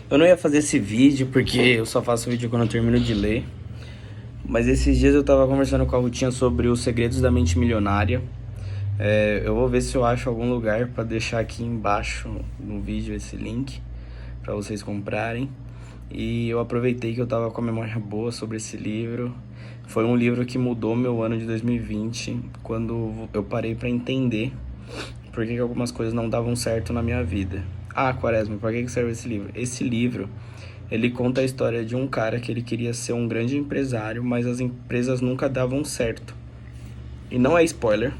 Eu não ia fazer esse vídeo porque eu só faço vídeo quando eu termino de ler. Mas esses dias eu tava conversando com a Rutinha sobre os segredos da mente milionária. Eu vou ver se eu acho algum lugar pra deixar aqui embaixo no vídeo esse link pra vocês comprarem. E eu aproveitei que eu tava com a memória boa sobre esse livro. Foi um livro que mudou meu ano de 2020, quando eu parei pra entender por que algumas coisas não davam certo na minha vida. Ah, Quaresma, pra que serve esse livro? Esse livro, ele conta a história de um cara que ele queria ser um grande empresário, mas as empresas nunca davam certo. E não é spoiler,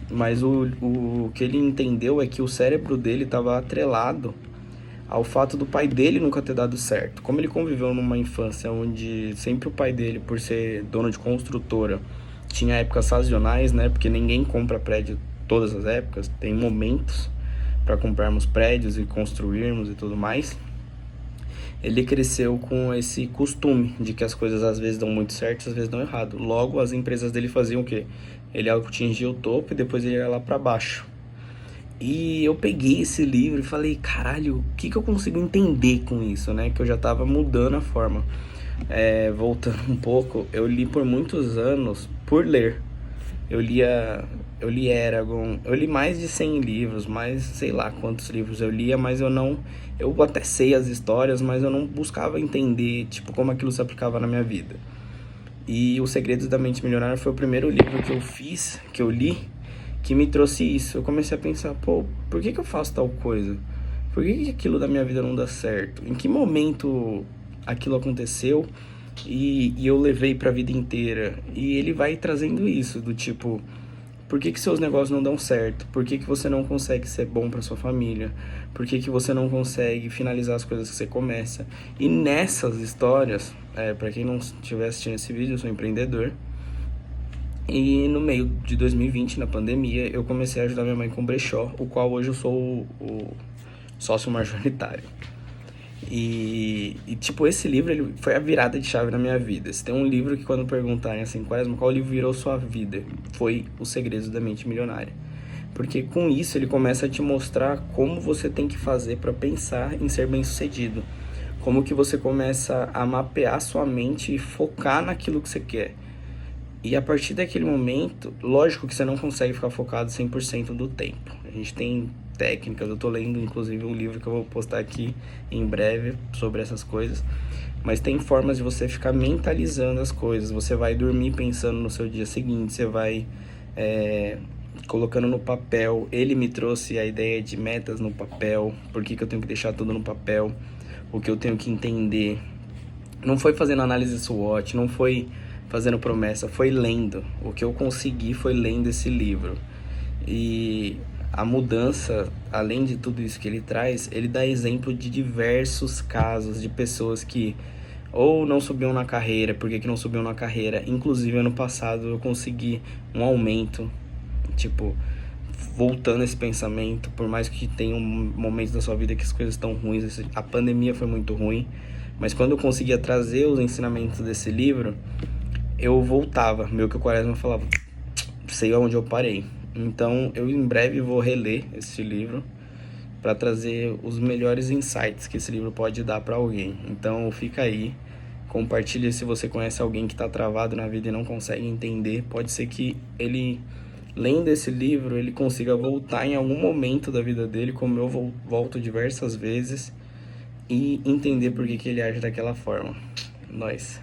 mas o que ele entendeu é que o cérebro dele estava atrelado ao fato do pai dele nunca ter dado certo. Como ele conviveu numa infância onde sempre o pai dele, por ser dono de construtora, tinha épocas sazonais, né? Porque ninguém compra prédio todas as épocas, tem momentos para comprarmos prédios e construirmos e tudo mais. Ele cresceu com esse costume de que as coisas às vezes dão muito certo, às vezes dão errado. Logo, as empresas dele faziam o quê? Ele atingia o topo e depois ele ia lá para baixo. E eu peguei esse livro e falei, caralho, o que eu consigo entender com isso, né? Que eu já tava mudando a forma. Voltando um pouco, eu li por muitos anos por ler. Eu li Eragon, eu li mais de 100 livros, mais sei lá quantos livros eu lia, mas eu até sei as histórias, mas eu não buscava entender, tipo, como aquilo se aplicava na minha vida. E Os Segredos da Mente Milionária foi o primeiro livro que eu li, que me trouxe isso. Eu comecei a pensar, pô, por que eu faço tal coisa? Por que aquilo da minha vida não dá certo? Em que momento aquilo aconteceu e eu levei pra vida inteira? E ele vai trazendo isso, do tipo, por que seus negócios não dão certo? Por que você não consegue ser bom pra sua família? Por que você não consegue finalizar as coisas que você começa? E nessas histórias, pra quem não estiver assistindo esse vídeo, eu sou empreendedor. E no meio de 2020, na pandemia, eu comecei a ajudar minha mãe com brechó, o qual hoje eu sou o sócio majoritário. Tipo, esse livro ele foi a virada de chave na minha vida. Se tem um livro que quando perguntarem assim, qual livro virou sua vida? Foi Os Segredos da Mente Milionária. Porque com isso ele começa a te mostrar como você tem que fazer para pensar em ser bem-sucedido. Como que você começa a mapear sua mente e focar naquilo que você quer. E a partir daquele momento, lógico que você não consegue ficar focado 100% do tempo. A gente tem técnicas, eu tô lendo inclusive um livro que eu vou postar aqui em breve sobre essas coisas. Mas tem formas de você ficar mentalizando as coisas. Você vai dormir pensando no seu dia seguinte, você vai colocando no papel. Ele me trouxe a ideia de metas no papel, por que eu tenho que deixar tudo no papel, o que eu tenho que entender. Não foi fazendo análise SWOT, não foi fazendo promessa, foi lendo. O que eu consegui foi lendo esse livro. E a mudança, além de tudo isso que ele traz, ele dá exemplo de diversos casos de pessoas que ou não subiam na carreira, por que não subiam na carreira. Inclusive ano passado eu consegui um aumento, tipo, voltando esse pensamento, por mais que tenha momentos da sua vida que as coisas estão ruins, a pandemia foi muito ruim, mas quando eu conseguia trazer os ensinamentos desse livro, eu voltava, meio que o Quaresma falava, sei onde eu parei. Então eu em breve vou reler esse livro para trazer os melhores insights que esse livro pode dar para alguém. Então fica aí, compartilha se você conhece alguém que está travado na vida e não consegue entender. Pode ser que ele, lendo esse livro, ele consiga voltar em algum momento da vida dele, como eu volto diversas vezes, e entender por que ele age daquela forma. Nós.